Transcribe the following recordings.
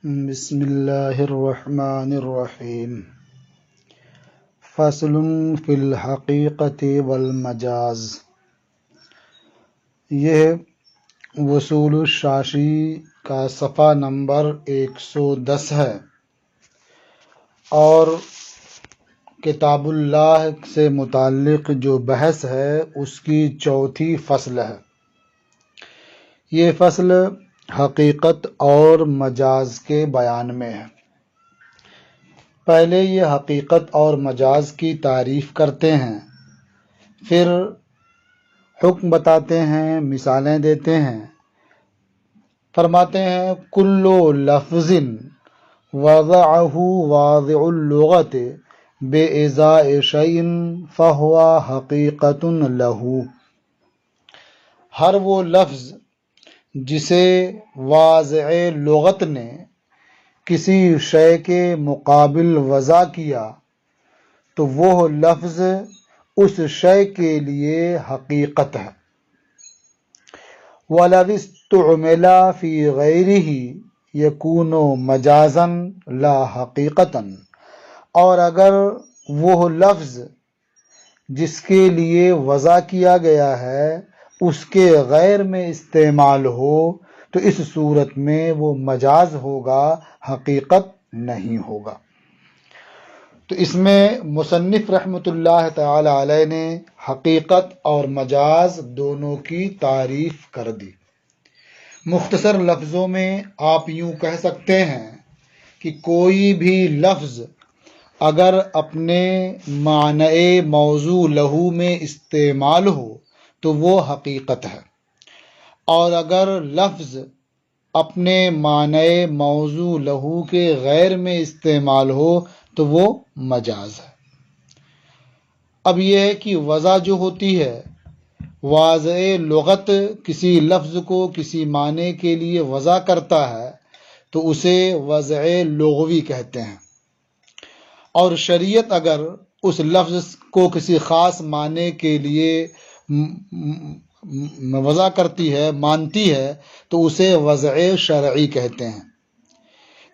بسم اللہ الرحمن الرحیم فصل فی الحقیقت والمجاز۔ یہ وصول الشاشی کا صفحہ نمبر 110 ہے اور کتاب اللہ سے متعلق جو بحث ہے اس کی چوتھی فصل ہے۔ یہ فصل حقیقت اور مجاز کے بیان میں ہے۔ پہلے یہ حقیقت اور مجاز کی تعریف کرتے ہیں، پھر حکم بتاتے ہیں، مثالیں دیتے ہیں۔ فرماتے ہیں کل لفظ وضعہ واضع اللغت بإزاء شیء فہو حقیقت لہ۔ ہر وہ لفظ جسے واضع لغت نے کسی شے کے مقابل وضع کیا تو وہ لفظ اس شے کے لیے حقیقت ہے۔ وَلَوِ اسْتُعْمِلَ فِي غَيْرِهِ يَكُونُ مَجَازًا لَا حَقِيقَةً، اور اگر وہ لفظ جس کے لیے وضع کیا گیا ہے اس کے غیر میں استعمال ہو تو اس صورت میں وہ مجاز ہوگا، حقیقت نہیں ہوگا۔ تو اس میں مصنف رحمۃ اللہ تعالی علیہ نے حقیقت اور مجاز دونوں کی تعریف کر دی۔ مختصر لفظوں میں آپ یوں کہہ سکتے ہیں کہ کوئی بھی لفظ اگر اپنے معنی موضوع لہو میں استعمال ہو تو وہ حقیقت ہے، اور اگر لفظ اپنے معنی موضوع لہو کے غیر میں استعمال ہو تو وہ مجاز ہے۔ اب یہ ہے کہ وضع جو ہوتی ہے، واضع لغت کسی لفظ کو کسی معنی کے لیے وضع کرتا ہے تو اسے وضع لغوی کہتے ہیں، اور شریعت اگر اس لفظ کو کسی خاص معنی کے لیے وضع کرتی ہے، مانتی ہے، تو اسے وضع شرعی کہتے ہیں۔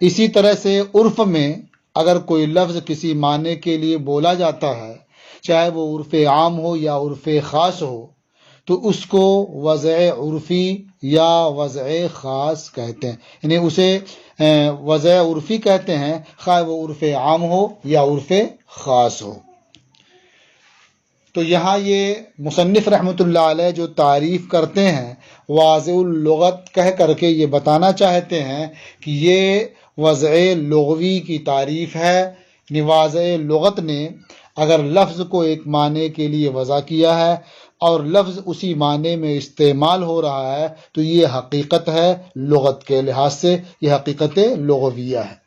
اسی طرح سے عرف میں اگر کوئی لفظ کسی معنی کے لیے بولا جاتا ہے، چاہے وہ عرف عام ہو یا عرف خاص ہو، تو اس کو وضع عرفی یا وضع خاص کہتے ہیں، یعنی اسے وضع عرفی کہتے ہیں، خواہ وہ عرف عام ہو یا عرف خاص ہو۔ تو یہاں یہ مصنف رحمۃ اللہ علیہ جو تعریف کرتے ہیں واضع اللغت کہہ کر کے یہ بتانا چاہتے ہیں کہ یہ وضع لغوی کی تعریف ہے، یعنی واضع لغت نے اگر لفظ کو ایک معنی کے لیے وضع کیا ہے اور لفظ اسی معنی میں استعمال ہو رہا ہے تو یہ حقیقت ہے، لغت کے لحاظ سے یہ حقیقت لغویہ ہے۔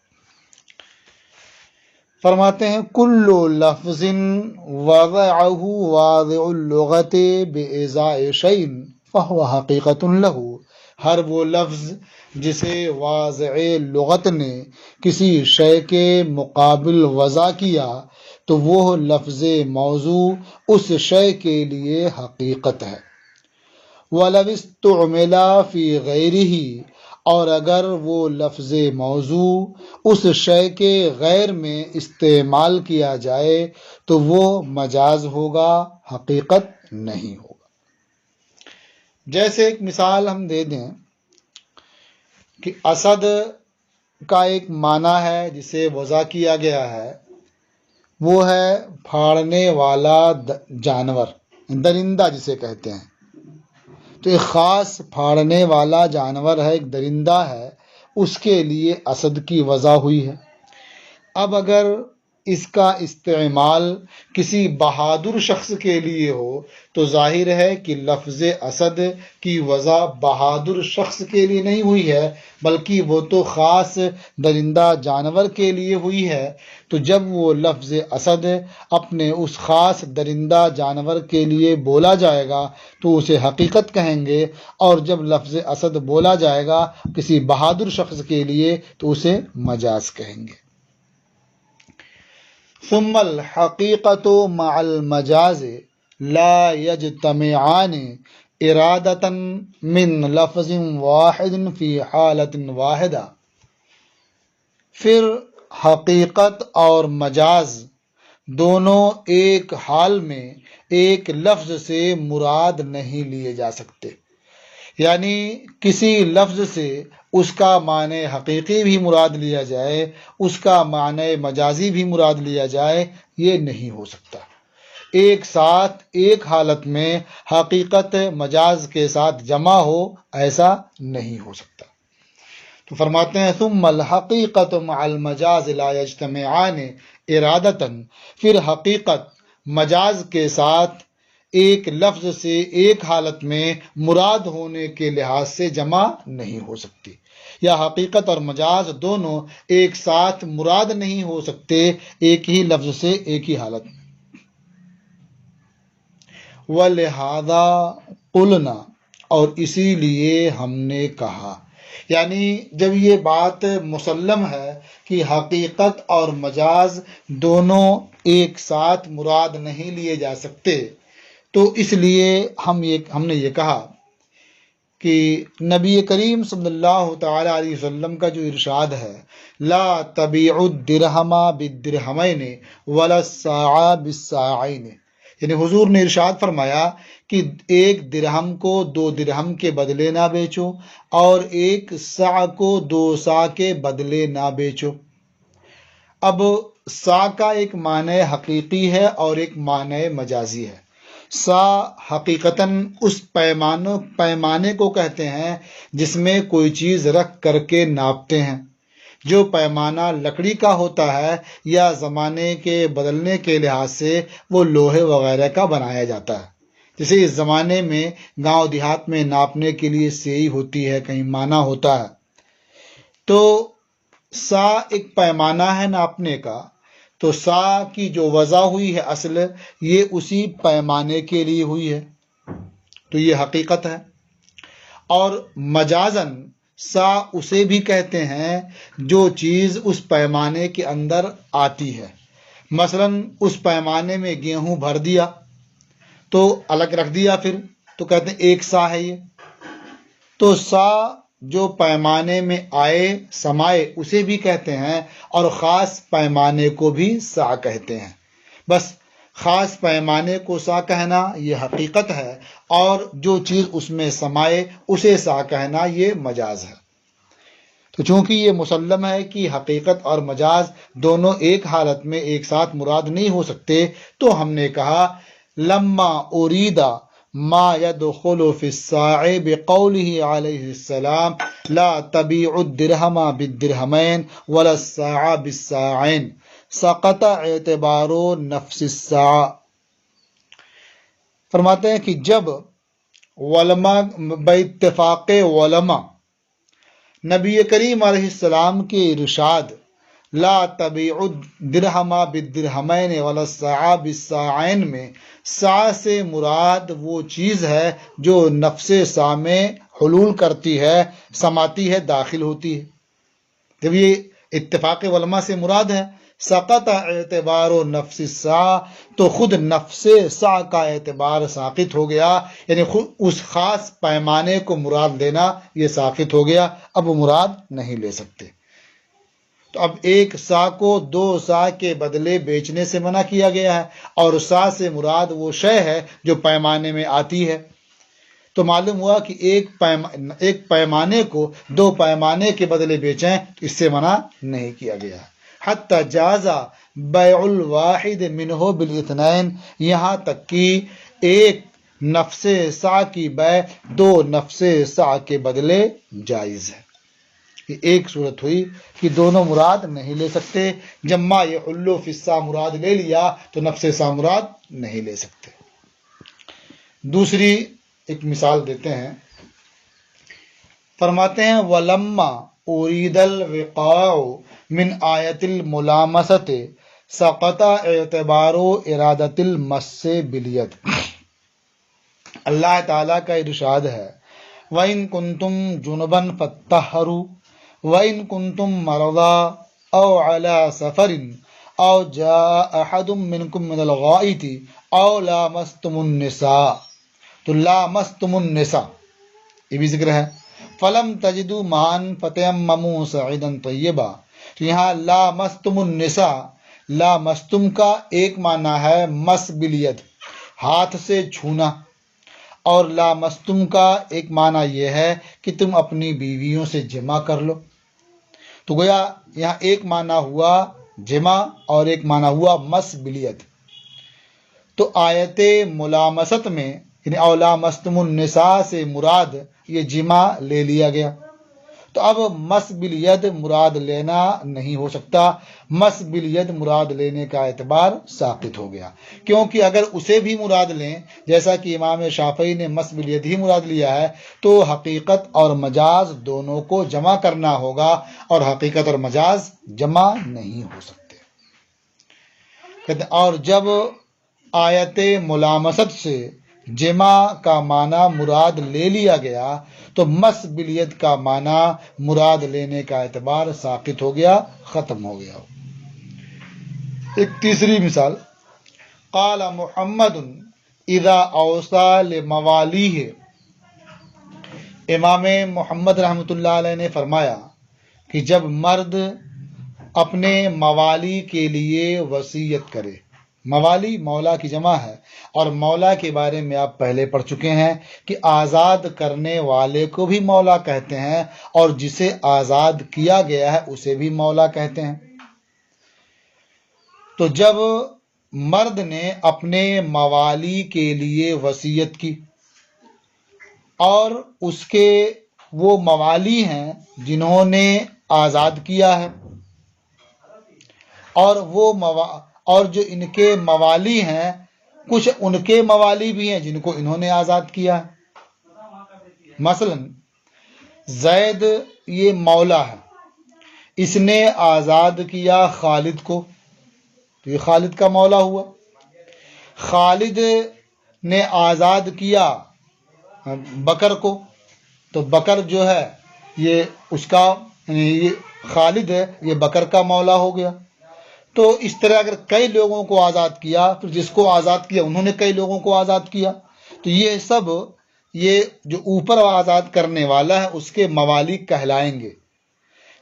فرماتے ہیں کل لفظ وضعہ واضع اللغت بإزاء شیء فہو حقیقت لہ۔ ہر وہ لفظ جسے واضع لغت نے کسی شے کے مقابل وضع کیا تو وہ لفظ موضوع اس شے کے لیے حقیقت ہے۔ وَلَوِ اسْتُعْمِلَ فِي غَيْرِهِ، اور اگر وہ لفظ موضوع اس شے کے غیر میں استعمال کیا جائے تو وہ مجاز ہوگا، حقیقت نہیں ہوگا۔ جیسے ایک مثال ہم دے دیں کہ اسد کا ایک معنی ہے جسے وضع کیا گیا ہے، وہ ہے پھاڑنے والا جانور، درندہ جسے کہتے ہیں۔ تو ایک خاص پھاڑنے والا جانور ہے، ایک درندہ ہے، اس کے لیے اسد کی وضع ہوئی ہے۔ اب اگر اس کا استعمال کسی بہادر شخص کے لیے ہو تو ظاہر ہے کہ لفظ اسد کی وضع بہادر شخص کے لیے نہیں ہوئی ہے بلکہ وہ تو خاص درندہ جانور کے لیے ہوئی ہے۔ تو جب وہ لفظ اسد اپنے اس خاص درندہ جانور کے لیے بولا جائے گا تو اسے حقیقت کہیں گے، اور جب لفظ اسد بولا جائے گا کسی بہادر شخص کے لیے تو اسے مجاز کہیں گے۔ ثم الحقیقت مع المجاز لا یجتمعان ارادۃ من لفظ واحد فی حالۃ واحدہ۔ پھر حقیقت اور مجاز دونوں ایک حال میں ایک لفظ سے مراد نہیں لیے جا سکتے، یعنی کسی لفظ سے اس کا معنی حقیقی بھی مراد لیا جائے، اس کا معنی مجازی بھی مراد لیا جائے، یہ نہیں ہو سکتا۔ ایک ساتھ ایک حالت میں حقیقت مجاز کے ساتھ جمع ہو، ایسا نہیں ہو سکتا۔ تو فرماتے ہیں ثم الحقیقت مع المجاز لا یجتمعان ارادتاً، پھر حقیقت مجاز کے ساتھ ایک لفظ سے ایک حالت میں مراد ہونے کے لحاظ سے جمع نہیں ہو سکتی، یا حقیقت اور مجاز دونوں ایک ساتھ مراد نہیں ہو سکتے ایک ہی لفظ سے ایک ہی حالت میں۔ وَلِہَذَا قُلْنَا، اور اسی لیے ہم نے کہا، یعنی جب یہ بات مسلم ہے کہ حقیقت اور مجاز دونوں ایک ساتھ مراد نہیں لیے جا سکتے، تو اس لیے ہم نے یہ کہا کہ نبی کریم صلی اللہ تعالی علیہ وسلم کا جو ارشاد ہے لا تبیعوا الدرہم بالدرہمین ولا الساع بالساعین، یعنی حضور نے ارشاد فرمایا کہ ایک درہم کو 2 درہم کے بدلے نہ بیچو اور ایک سا کو 2 سا کے بدلے نہ بیچو۔ اب سا کا ایک معنی حقیقی ہے اور ایک معنی مجازی ہے۔ سا حقیقتاً اس پیمانے کو کہتے ہیں جس میں کوئی چیز رکھ کر کے ناپتے ہیں۔ جو پیمانہ لکڑی کا ہوتا ہے یا زمانے کے بدلنے کے لحاظ سے وہ لوہے وغیرہ کا بنایا جاتا ہے، جیسے اس زمانے میں گاؤں دیہات میں ناپنے کے لیے سیئی ہوتی ہے، کہیں مانا ہوتا ہے۔ تو سا ایک پیمانہ ہے ناپنے کا، تو سا کی جو وضع ہوئی ہے اصل، یہ اسی پیمانے کے لیے ہوئی ہے، تو یہ حقیقت ہے۔ اور مجازن سا اسے بھی کہتے ہیں جو چیز اس پیمانے کے اندر آتی ہے۔ مثلا اس پیمانے میں گیہوں بھر دیا تو الگ رکھ دیا، پھر تو کہتے ہیں 1 سا ہے یہ۔ تو سا جو پیمانے میں آئے سمائے اسے بھی کہتے ہیں، اور خاص پیمانے کو بھی سا کہتے ہیں۔ بس خاص پیمانے کو سا کہنا یہ حقیقت ہے، اور جو چیز اس میں سمائے اسے سا کہنا یہ مجاز ہے۔ تو چونکہ یہ مسلم ہے کہ حقیقت اور مجاز دونوں ایک حالت میں ایک ساتھ مراد نہیں ہو سکتے، تو ہم نے کہا لما اریدا ما يدخل في الساع بقوله عليه السلام لا تبيعوا الدرهم بالدرهمين ولا الساع بالساعين سقط اعتبار نفس الساع۔ فرماتے ہیں کہ جب علماء باتفاق علماء نبی کریم علیہ السلام کے ارشاد لا تبیعوا الدرہم بالدرہمین ولا الساع بالساعین میں سا سے مراد وہ چیز ہے جو نفس سا میں حلول کرتی ہے، سماتی ہے، داخل ہوتی ہے۔ جب یہ اتفاق علماء سے مراد ہے سقط اعتبار و نفس سا، تو خود نفس سا کا اعتبار ساقط ہو گیا، یعنی خود اس خاص پیمانے کو مراد لینا یہ ساقط ہو گیا، اب وہ مراد نہیں لے سکتے۔ تو اب 1 سا کو 2 سا کے بدلے بیچنے سے منع کیا گیا ہے، اور سا سے مراد وہ شے ہے جو پیمانے میں آتی ہے۔ تو معلوم ہوا کہ ایک پیمانے کو 2 پیمانے کے بدلے بیچیں تو اس سے منع نہیں کیا گیا۔ حتی جازا بیع الواحد منہ بالاثنین، یہاں تک کہ ایک نفس سا کی بیع 2 نفس سا کے بدلے جائز ہے۔ یہ ایک صورت ہوئی کہ دونوں مراد نہیں لے سکتے، جب ما یحل فی السا مراد لے لیا تو نفس سا مراد نہیں لے سکتے۔ دوسری ایک مثال دیتے ہیں، فرماتے ہیں وَلَمَّا أُرِيدَ الْوِقَاعُ مِنْ آیَةِ الْمُلَامَسَةِ سَقَطَ اعتبارُ ارادۃ المس بالید۔ اللہ تعالیٰ کا ارشاد ہے وَإِن كُنتُمْ جُنُبًا فَاطَّهَّرُوا وَإِن كُنتُمْ مَرْضَىٰ أَوْ عَلَىٰ سَفَرٍ أَوْ جَاءَ أَحَدٌ مِّنكُم مِّنَ الْغَائِطِ أَوْ لَامَسْتُمُ النِّسَاءَ، تو لامستم النساء یہ بھی ذکر ہے۔ فلم تجدوا ماء فتیمموا صعیدا طیبا، تو یہاں لامستم النساء، لامستم کا ایک معنی ہے مس بالید، ہاتھ سے چھونا، اور لامستم کا ایک معنی یہ ہے کہ تم اپنی بیویوں سے جمع کر لو۔ تو گویا یہاں ایک معنی ہوا جمع اور ایک معنی ہوا مس بالید۔ تو آیت ملامست میں یعنی او لامستم النساء سے مراد یہ جمع لے لیا گیا۔ تو اب مس بالید مراد لینا نہیں ہو سکتا، مس بالید مراد لینے کا اعتبار ساقط ہو گیا، کیونکہ اگر اسے بھی مراد لیں جیسا کہ امام شافعی نے مس بالید ہی مراد لیا ہے تو حقیقت اور مجاز دونوں کو جمع کرنا ہوگا، اور حقیقت اور مجاز جمع نہیں ہو سکتے۔ اور جب آیت ملامست سے جمع کا معنی مراد لے لیا گیا تو مس بالید کا معنی مراد لینے کا اعتبار ساقط ہو گیا، ختم ہو گیا۔ ایک تیسری مثال، قال محمد اذا اوصى لموالیہ، امام محمد رحمۃ اللہ علیہ نے فرمایا کہ جب مرد اپنے موالی کے لیے وصیت کرے، موالی مولا کی جمع ہے، اور مولا کے بارے میں آپ پہلے پڑھ چکے ہیں کہ آزاد کرنے والے کو بھی مولا کہتے ہیں، اور جسے آزاد کیا گیا ہے اسے بھی مولا کہتے ہیں۔ تو جب مرد نے اپنے موالی کے لیے وصیت کی اور اس کے وہ موالی ہیں جنہوں نے آزاد کیا ہے، اور جو ان کے موالی ہیں کچھ ان کے موالی بھی ہیں جن کو انہوں نے آزاد کیا ہے۔ مثلا زید یہ مولا ہے، اس نے آزاد کیا خالد کو، تو یہ خالد کا مولا ہوا۔ خالد نے آزاد کیا بکر کو، تو بکر جو ہے یہ اس کا یہ خالد ہے، یہ بکر کا مولا ہو گیا۔ تو اس طرح اگر کئی لوگوں کو آزاد کیا تو جس کو آزاد کیا انہوں نے کئی لوگوں کو آزاد کیا، تو یہ سب یہ جو اوپر آزاد کرنے والا ہے اس کے موالی کہلائیں گے،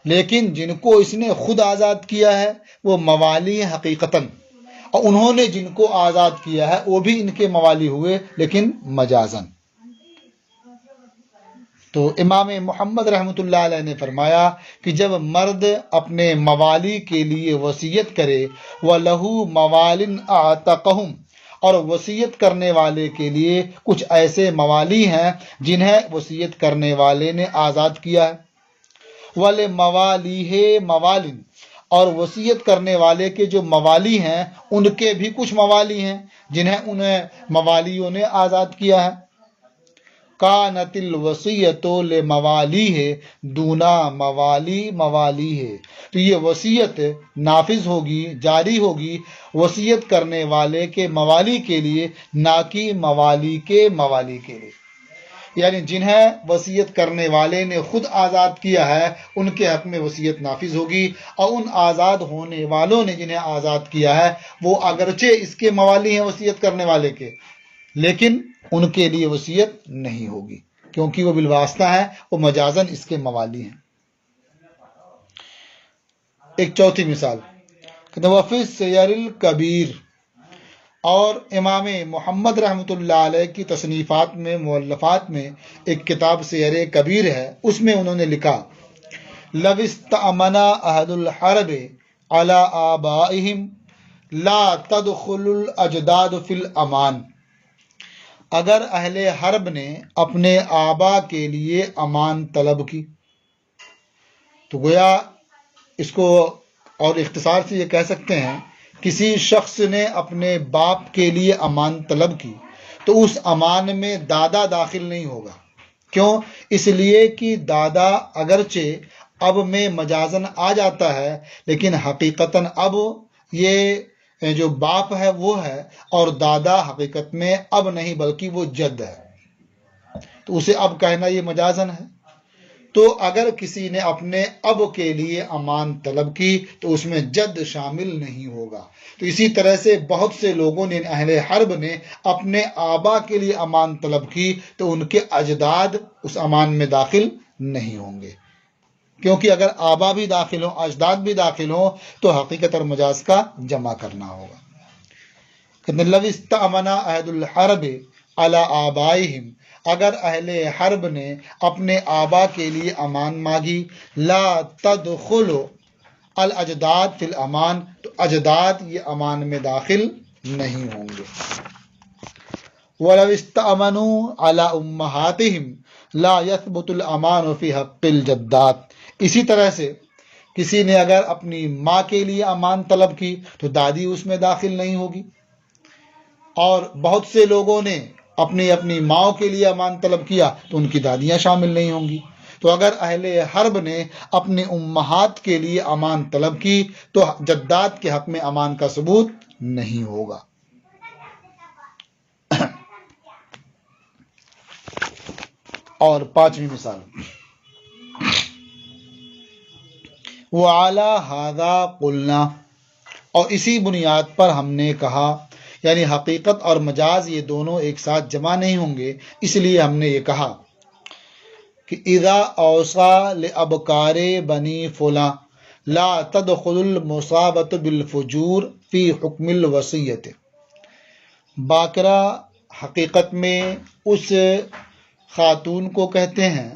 لیکن جن کو اس نے خود آزاد کیا ہے وہ موالی حقیقتاً، اور انہوں نے جن کو آزاد کیا ہے وہ بھی ان کے موالی ہوئے لیکن مجازاً۔ تو امام محمد رحمۃ اللہ علیہ نے فرمایا کہ جب مرد اپنے موالی کے لیے وصیت کرے وَلَهُ مَوَالٍ أَعْتَقَهُمْ، اور وصیت کرنے والے کے لیے کچھ ایسے موالی ہیں جنہیں وصیت کرنے والے نے آزاد کیا ہے، وَلِمَوَالِيهِ مَوَالٍ، اور وصیت کرنے والے کے جو موالی ہیں ان کے بھی کچھ موالی ہیں جنہیں انہیں موالیوں نے آزاد کیا ہے۔ کانت الوصیۃ لموالیہ دونا موالی موالیہ، تو یہ وصیت نافذ ہوگی، جاری ہوگی وصیت کرنے والے کے موالی کے لیے، نہ کہ موالی کے موالی کے لیے، یعنی جنہیں وصیت کرنے والے نے خود آزاد کیا ہے ان کے حق میں وصیت نافذ ہوگی، اور ان آزاد ہونے والوں نے جنہیں آزاد کیا ہے وہ اگرچہ اس کے موالی ہیں وصیت کرنے والے کے، لیکن ان کے لیے وصیت نہیں ہوگی کیونکہ وہ بالواسطہ ہیں، وہ مجازاً اس کے موالی ہیں۔ ایک چوتھی مثال، وفی السیر الکبیر، اور امام محمد رحمۃ اللہ علیہ کی تصنیفات میں مؤلفات میں ایک کتاب سیر کبیر ہے، اس میں انہوں نے لکھا لو استأمن اہل الحرب علی آبائہم لا تدخل الاجداد فی الامان، اگر اہل حرب نے اپنے آبا کے لیے امان طلب کی، تو گویا اس کو اور اختصار سے یہ کہہ سکتے ہیں کسی شخص نے اپنے باپ کے لیے امان طلب کی تو اس امان میں دادا داخل نہیں ہوگا۔ کیوں؟ اس لیے کہ دادا اگرچہ اب میں مجازن آ جاتا ہے لیکن حقیقتاً اب یہ جو باپ ہے وہ ہے، اور دادا حقیقت میں اب نہیں بلکہ وہ جد ہے، تو اسے اب کہنا یہ مجازن ہے۔ تو اگر کسی نے اپنے اب کے لیے امان طلب کی تو اس میں جد شامل نہیں ہوگا۔ تو اسی طرح سے بہت سے لوگوں نے اہل حرب نے اپنے آبا کے لیے امان طلب کی تو ان کے اجداد اس امان میں داخل نہیں ہوں گے۔ کیونکہ اگر آبا بھی داخل ہوں، اجداد بھی داخل ہوں تو حقیقت اور مجاز کا جمع کرنا ہوگا. لو استأمنا اہل الحرب علی آبائہم، اگر اہل حرب نے اپنے آبا کے لیے امان مانگی، لا تدخل الاجداد فی الامان، تو اجداد یہ امان میں داخل نہیں ہوں گے. وَلَوْ اسْتَأْمَنُوا عَلَىٰ أُمَّهَاتِهِمْ لَا يَثْبُتُ الْأَمَانُ فِي حَقِّ الْجَدَّاتِ. اسی طرح سے کسی نے اگر اپنی ماں کے لیے امان طلب کی تو دادی اس میں داخل نہیں ہوگی، اور بہت سے لوگوں نے اپنی اپنی ماں کے لیے امان طلب کیا تو ان کی دادیاں شامل نہیں ہوں گی. تو اگر اہل حرب نے اپنے امہات کے لیے امان طلب کی تو جدات کے حق میں امان کا ثبوت نہیں ہوگا. اور پانچویں مثال، وَعَلَىٰ هَٰذَا قُلْنَا، اور اسی بنیاد پر ہم نے کہا، یعنی حقیقت اور مجاز یہ دونوں ایک ساتھ جمع نہیں ہوں گے، اس لیے ہم نے یہ کہا کہ اذا اوصى لابکار بنی فلاں لا تدخل المصابۃ بالفجور فی حکم الوصیت. باکرہ حقیقت میں اس خاتون کو کہتے ہیں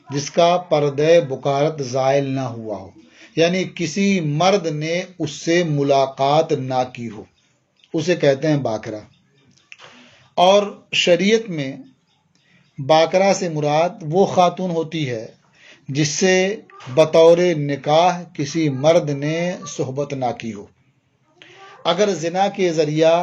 جس کا پردہ بکارت زائل نہ ہوا ہو، یعنی کسی مرد نے اس سے ملاقات نہ کی ہو، اسے کہتے ہیں باکرہ. اور شریعت میں باکرہ سے مراد وہ خاتون ہوتی ہے جس سے بطور نکاح کسی مرد نے صحبت نہ کی ہو. اگر زنا کے ذریعہ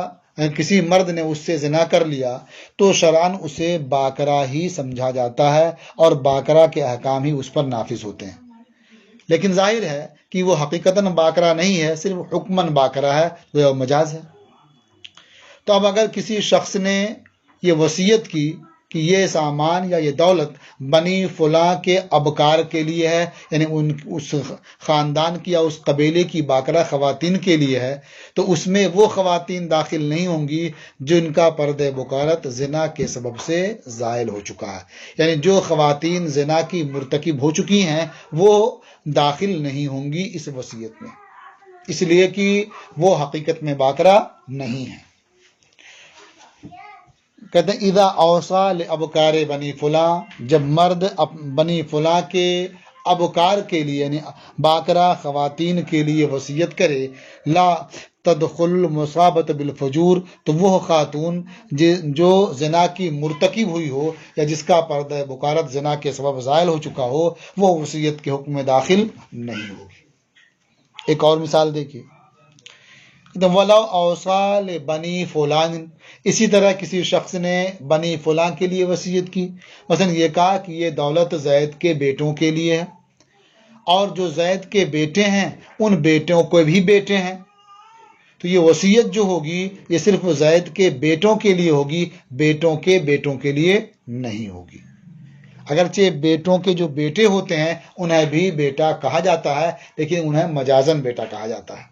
کسی مرد نے اس سے زنا کر لیا تو شرعاً اسے باکرہ ہی سمجھا جاتا ہے اور باکرہ کے احکام ہی اس پر نافذ ہوتے ہیں. لیکن ظاہر ہے کہ وہ حقیقتاً باکرہ نہیں ہے، صرف حکماً باکرہ ہے، وہ مجاز ہے. تو اب اگر کسی شخص نے یہ وصیت کی کہ یہ سامان یا یہ دولت بنی فلاں کے ابکار کے لیے ہے، یعنی اس خاندان کی یا اس قبیلے کی باکرہ خواتین کے لیے ہے، تو اس میں وہ خواتین داخل نہیں ہوں گی جن کا پردہ بکارت زنا کے سبب سے زائل ہو چکا ہے. یعنی جو خواتین زنا کی مرتکب ہو چکی ہیں وہ داخل نہیں ہوں گی اس وصیت میں، اس لیے کہ وہ حقیقت میں باکرہ نہیں ہیں. کہتے ہیں اذا اوصى لابکار بنی فلاں، جب مرد بنی فلاں کے ابکار کے لیے یعنی باکرہ خواتین کے لیے وصیت کرے، لا تدخل المصابۃ بالفجور، تو وہ خاتون جو زنا کی مرتکب ہوئی ہو یا جس کا پردہ بکارت زنا کے سبب زائل ہو چکا ہو، وہ وصیت کے حکم میں داخل نہیں ہوگی. ایک اور مثال دیکھیے، وَلَوْ أَوْصَىٰ لِبَنِي فُلَانٍ، اسی طرح کسی شخص نے بنی فلاں کے لیے وصیت کی، مثلا یہ کہا کہ یہ دولت زید کے بیٹوں کے لیے ہے، اور جو زید کے بیٹے ہیں ان بیٹوں کو بھی بیٹے ہیں، تو یہ وصیت جو ہوگی یہ صرف زید کے بیٹوں کے لیے ہوگی، بیٹوں کے بیٹوں کے لیے نہیں ہوگی. اگرچہ بیٹوں کے جو بیٹے ہوتے ہیں انہیں بھی بیٹا کہا جاتا ہے، لیکن انہیں مجازن بیٹا کہا جاتا ہے.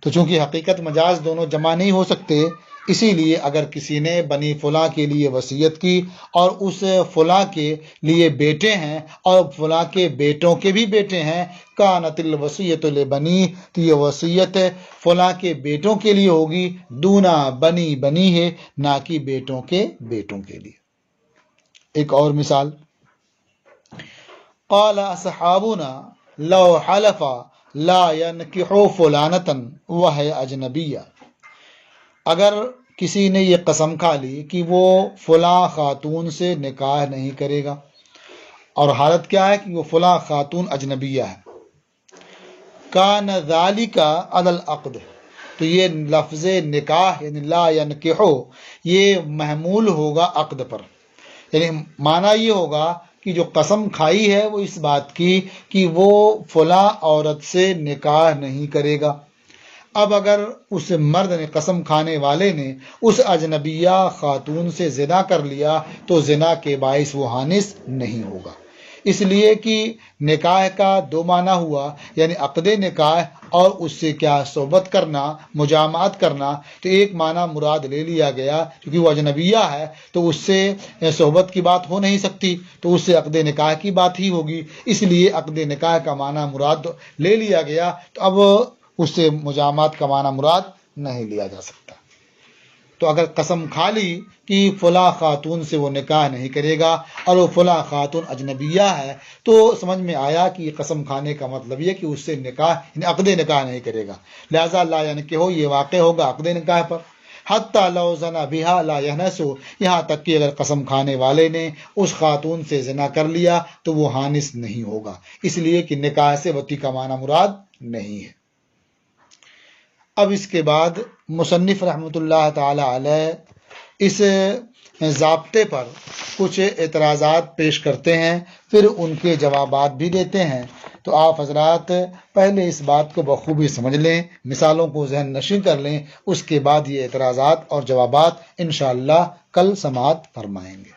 تو چونکہ حقیقت مجاز دونوں جمع نہیں ہو سکتے، اسی لیے اگر کسی نے بنی فلاں کے لیے وصیت کی اور اس فلاں کے لیے بیٹے ہیں اور فلاں کے بیٹوں کے بھی بیٹے ہیں، کانت الوصیۃ لبنی، تو یہ وصیت فلاں کے بیٹوں کے لیے ہوگی، دونا بنی بنی ہے، نہ کہ بیٹوں کے بیٹوں کے لیے. ایک اور مثال، قال اصحابنا لو حلف لا ينکح فلانۃ وہی اجنبیہ، اگر کسی نے یہ قسم کھا لی کہ وہ فلاں خاتون سے نکاح نہیں کرے گا، اور حالت کیا ہے کہ وہ فلاں خاتون اجنبیہ ہے، کان ذالک علی العقد، تو یہ لفظ نکاح یعنی لا ینکح یہ محمول ہوگا عقد پر. یعنی معنی یہ ہوگا کہ جو قسم کھائی ہے وہ اس بات کی کہ وہ فلاں عورت سے نکاح نہیں کرے گا. اب اگر اس مرد نے قسم کھانے والے نے اس اجنبیہ خاتون سے زنا کر لیا تو زنا کے باعث وہ حانث نہیں ہوگا. اس لیے کہ نکاح کا دو معنی ہوا، یعنی عقد نکاح اور اس سے کیا صحبت کرنا، مجامعت کرنا، تو ایک معنی مراد لے لیا گیا کیونکہ وہ اجنبیہ ہے تو اس سے صحبت کی بات ہو نہیں سکتی، تو اس سے عقد نکاح کی بات ہی ہوگی، اس لیے عقد نکاح کا معنی مراد لے لیا گیا، تو اب اس سے مجامعت کا معنی مراد نہیں لیا جا سکتا۔ تو اگر قسم کھا لی کہ فلاں خاتون سے وہ نکاح نہیں کرے گا اور وہ فلاں خاتون اجنبیہ ہے، تو سمجھ میں آیا کہ قسم کھانے کا مطلب یہ کہ اس سے نکاح یعنی عقد نکاح نہیں کرے گا، لہذا لا ينکحو یہ واقع ہوگا عقد نکاح پر۔ حتی لو زنا بہا لا یحنسو، یہاں تک کہ اگر قسم کھانے والے نے اس خاتون سے زنا کر لیا تو وہ حانس نہیں ہوگا، اس لیے کہ نکاح سے وطی کا معنی مراد نہیں ہے۔ اب اس کے بعد مصنف رحمۃ اللہ تعالی علیہ اس ضابطے پر کچھ اعتراضات پیش کرتے ہیں، پھر ان کے جوابات بھی دیتے ہیں۔ تو آپ حضرات پہلے اس بات کو بخوبی سمجھ لیں، مثالوں کو ذہن نشین کر لیں، اس کے بعد یہ اعتراضات اور جوابات انشاءاللہ کل سماعت فرمائیں گے۔